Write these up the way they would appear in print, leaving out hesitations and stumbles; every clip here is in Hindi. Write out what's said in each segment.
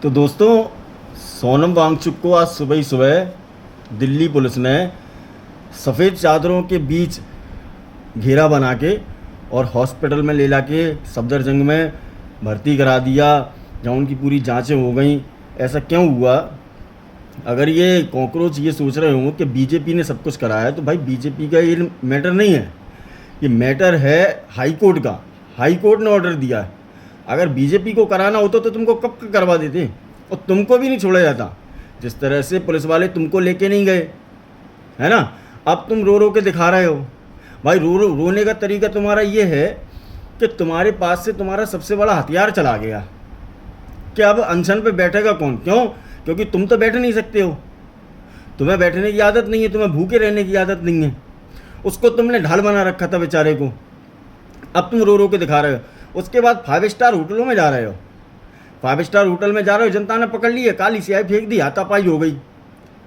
तो दोस्तों, सोनम वांगचुक को आज सुबह ही सुबह दिल्ली पुलिस ने सफ़ेद चादरों के बीच घेरा बना के और हॉस्पिटल में ले जाके सफदरजंग में भर्ती करा दिया, जहाँ उनकी पूरी जांचें हो गई। ऐसा क्यों हुआ? अगर ये कॉकरोच ये सोच रहे हों कि बीजेपी ने सब कुछ कराया, तो भाई बीजेपी का ये मैटर नहीं है, ये मैटर है हाई कोर्ट का। हाई कोर्ट ने ऑर्डर दिया है। अगर बीजेपी को कराना होता तो तुमको कब का करवा देते, और तुमको भी नहीं छोड़ा जाता। जिस तरह से पुलिस वाले तुमको लेके नहीं गए, है ना, अब तुम रो रो के दिखा रहे हो। भाई रोने का तरीका तुम्हारा ये है कि तुम्हारे पास से तुम्हारा सबसे बड़ा हथियार चला गया कि अब अनशन पे बैठेगा कौन? क्यों? क्योंकि तुम तो बैठ नहीं सकते हो, तुम्हें बैठने की आदत नहीं है, तुम्हें भूखे रहने की आदत नहीं है। उसको तुमने ढाल बना रखा था बेचारे को, अब तुम रो रो के दिखा रहे हो। उसके बाद 5 स्टार होटलों में जा रहे हो, 5 स्टार होटल में जा रहे हो, जनता ने पकड़ ली है, काली स्याही फेंक दी, हाथापाई हो गई।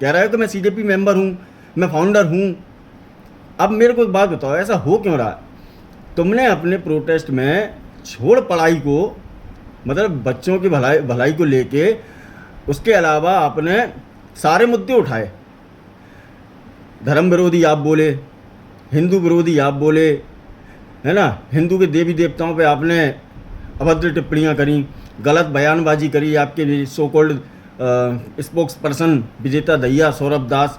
कह रहे हो कि मैं सीजेपी मेंबर हूँ, मैं फाउंडर हूँ। अब मेरे को एक बात बताओ, ऐसा हो क्यों रहा है? तुमने अपने प्रोटेस्ट में छोड़ पढ़ाई को, मतलब बच्चों की भलाई को लेके, उसके अलावा आपने सारे मुद्दे उठाए। धर्म विरोधी आप बोले, हिंदू विरोधी आप बोले, है ना, हिंदू के देवी देवताओं पे आपने अभद्र टिप्पणियाँ करी, गलत बयानबाजी करी। आपके सो कॉल्ड स्पोक्स पर्सन विजेता दहिया, सौरभ दास,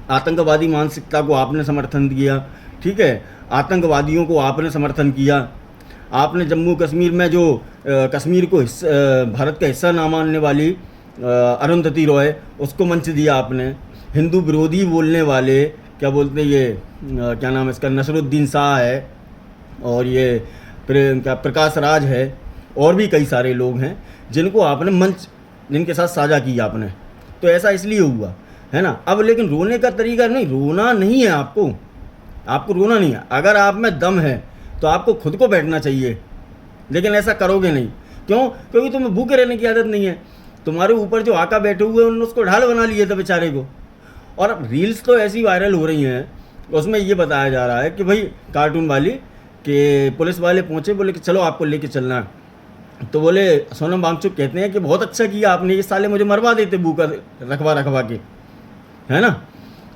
आतंकवादी मानसिकता को आपने समर्थन दिया, ठीक है, आतंकवादियों को आपने समर्थन किया। आपने जम्मू कश्मीर में जो कश्मीर को भारत का हिस्सा ना मानने वाली अरुंधति रॉय, उसको मंच दिया आपने। हिंदू विरोधी बोलने वाले, क्या बोलते हैं ये, क्या नाम है इसका, नसरुद्दीन शाह है, और ये क्या प्रकाश राज है, और भी कई सारे लोग हैं जिनको आपने मंच, जिनके साथ साझा किया आपने। तो ऐसा इसलिए हुआ, है ना। अब लेकिन रोने का तरीका नहीं, रोना नहीं है आपको रोना नहीं है। अगर आप में दम है तो आपको खुद को बैठना चाहिए, लेकिन ऐसा करोगे नहीं। क्यों? क्योंकि तुम्हें भूखे रहने की आदत नहीं है। तुम्हारे ऊपर जो आका बैठे हुए हैं, उन्होंने उसको ढाल बना लिए थे बेचारे को। और अब रील्स तो ऐसी वायरल हो रही हैं, उसमें ये बताया जा रहा है कि भाई कार्टून वाली, कि पुलिस वाले पहुँचे, बोले कि चलो आपको लेके चलना है। तो बोले, सोनम वांगचुक कहते हैं कि बहुत अच्छा किया आपने, ये साले मुझे मरवा देते भूखा रखवा के, है ना।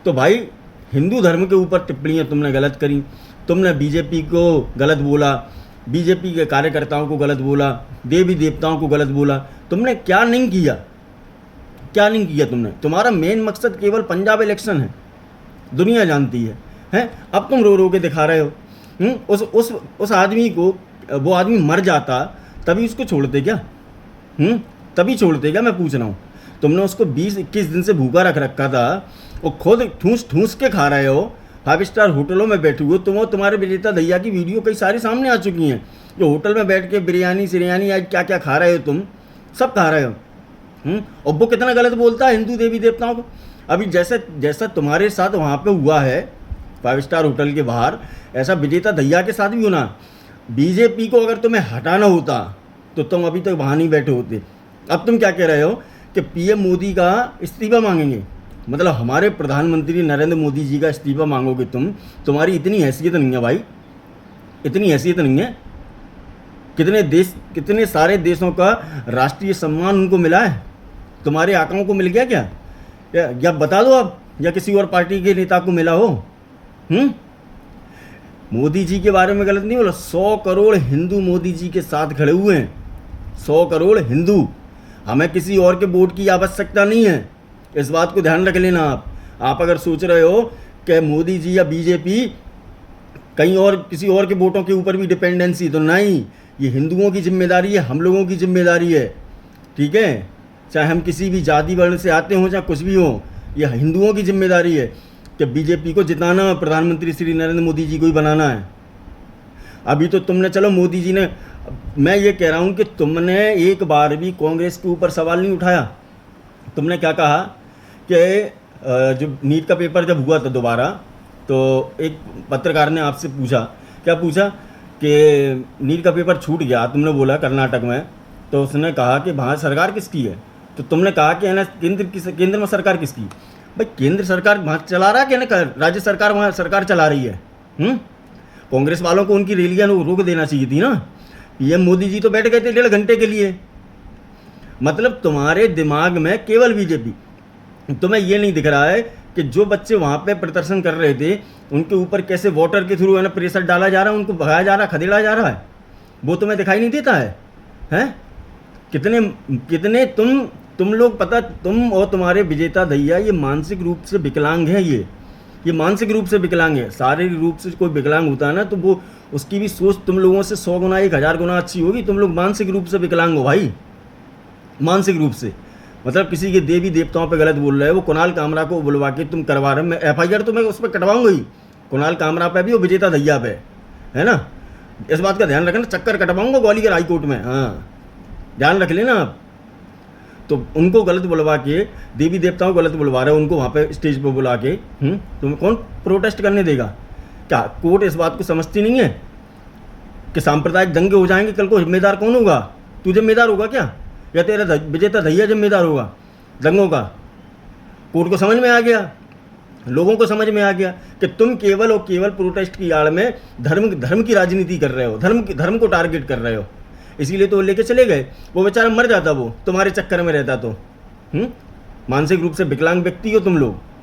तो भाई हिंदू धर्म के ऊपर टिप्पणियाँ तुमने गलत करी, तुमने बीजेपी को गलत बोला, बीजेपी के कार्यकर्ताओं को गलत बोला, देवी देवताओं को गलत बोला। तुमने क्या नहीं किया, क्या नहीं किया तुमने? तुम्हारा मेन मकसद केवल पंजाब इलेक्शन है, दुनिया जानती है, हैं? अब तुम रो रो के दिखा रहे हो। उस आदमी को, वो आदमी मर जाता तभी उसको छोड़ते क्या? तभी छोड़ते क्या? मैं पूछ रहा हूँ। तुमने उसको 20-21 दिन से भूखा रखा था, और खुद ठूस के खा रहे हो, 5 स्टार होटलों में बैठे हुए तुम। और तुम्हारे विजेता दहिया की वीडियो कई सारी सामने आ चुकी हैं, जो होटल में बैठ के बिरयानी आज क्या क्या खा रहे हो तुम, सब खा रहे हो। और वो कितना गलत बोलता है हिंदू देवी देवताओं को। अभी जैसा तुम्हारे साथ वहाँ पे हुआ है 5 स्टार होटल के बाहर, ऐसा विजेता दहिया के साथ भी होना। बीजेपी को अगर तुम्हें हटाना होता तो तुम अभी तक वहाँ नहीं बैठे होते। अब तुम क्या कह रहे हो कि पीएम मोदी का इस्तीफा मांगेंगे, मतलब हमारे प्रधानमंत्री नरेंद्र मोदी जी का इस्तीफा मांगोगे तुम? तुम्हारी इतनी हैसियत नहीं है भाई, इतनी हैसियत नहीं है। कितने सारे देशों का राष्ट्रीय सम्मान उनको मिला है, तुम्हारे आकाओं को मिल गया क्या? या बता दो आप, या किसी और पार्टी के नेता को मिला हो। मोदी जी के बारे में गलत नहीं बोला। 100 करोड़ हिंदू मोदी जी के साथ खड़े हुए हैं, 100 करोड़ हिंदू। हमें किसी और के वोट की आवश्यकता नहीं है, इस बात को ध्यान रख लेना। आप अगर सोच रहे हो कि मोदी जी या बीजेपी कहीं और किसी और के वोटों के ऊपर भी डिपेंडेंसी, तो नहीं, ये हिंदुओं की जिम्मेदारी है, हम लोगों की जिम्मेदारी है, ठीक है। चाहे हम किसी भी जाति वर्ण से आते हों, चाहे कुछ भी हो, ये हिंदुओं की जिम्मेदारी है कि बीजेपी को जिताना, प्रधानमंत्री श्री नरेंद्र मोदी जी को ही बनाना है। अभी तो तुमने, चलो मोदी जी ने, मैं ये कह रहा हूँ कि तुमने एक बार भी कांग्रेस के ऊपर सवाल नहीं उठाया। तुमने क्या कहा कि जो नीट का पेपर जब हुआ था दोबारा, तो एक पत्रकार ने आपसे पूछा, क्या पूछा कि नीट का पेपर छूट गया, तुमने बोला कर्नाटक में, तो उसने कहा कि वहाँ सरकार किसकी है? तो तुमने कहा कि है ना, केंद्र में सरकार किसकी? भाई केंद्र सरकार वहाँ चला रहा है कि ना राज्य सरकार वहाँ सरकार चला रही है? कांग्रेस वालों को उनकी रैलियाँ रोक देना चाहिए थी ना। पीएम मोदी जी तो बैठ गए थे 1.5 घंटे के लिए, मतलब तुम्हारे दिमाग में केवल बीजेपी। तुम्हें ये नहीं दिख रहा है कि जो बच्चे वहाँ पे प्रदर्शन कर रहे थे उनके ऊपर कैसे वाटर के थ्रू है ना प्रेशर डाला जा रहा है, उनको भगाया जा रहा है, खदेड़ा जा रहा है, वो तुम्हें दिखाई नहीं देता है? हैं? कितने कितने तुम लोग, पता, तुम और तुम्हारे विजेता भैया ये मानसिक रूप से विकलांग है। ये मानसिक रूप से विकलांग है। शारीरिक रूप से कोई विकलांग होता है ना तो वो उसकी भी सोच तुम लोगों से 100 गुना 1000 गुना अच्छी होगी। तुम लोग मानसिक रूप से विकलांग हो भाई, मानसिक रूप से। मतलब किसी के देवी देवताओं पे गलत बोल रहे हो। वो कुणाल कामरा को बुलवा के तुम करवा रहे हो। मैं FIR तो मैं उस पर कटवाऊंगा ही, कुणाल कामरा पे भी और विजेता दहिया पे, है ना? इस बात का ध्यान रखना, चक्कर कटवाऊंगा ग्वालियर हाई कोर्ट में। हाँ, ध्यान रख लेना आप। तो उनको गलत बुलवा के, देवी देवताओं को गलत बुलवा रहे हो, उनको वहाँ पे स्टेज पे बुला के, तुम्हें कौन प्रोटेस्ट करने देगा? क्या कोर्ट इस बात को समझती नहीं है कि सांप्रदायिक दंगे हो जाएंगे? कल को जिम्मेदार कौन होगा? तू जिम्मेदार होगा क्या, या तेरा विजेता दहिया जिम्मेदार होगा दंगों का? कोर्ट को समझ में आ गया, लोगों को समझ में आ गया कि तुम केवल और केवल प्रोटेस्ट की आड़ में धर्म की राजनीति कर रहे हो, धर्म को टारगेट कर रहे हो। इसीलिए तो लेके चले गए। वो बेचारा मर जाता, वो तुम्हारे चक्कर में रहता तो। मानसिक रूप से विकलांग व्यक्ति हो तुम लोग।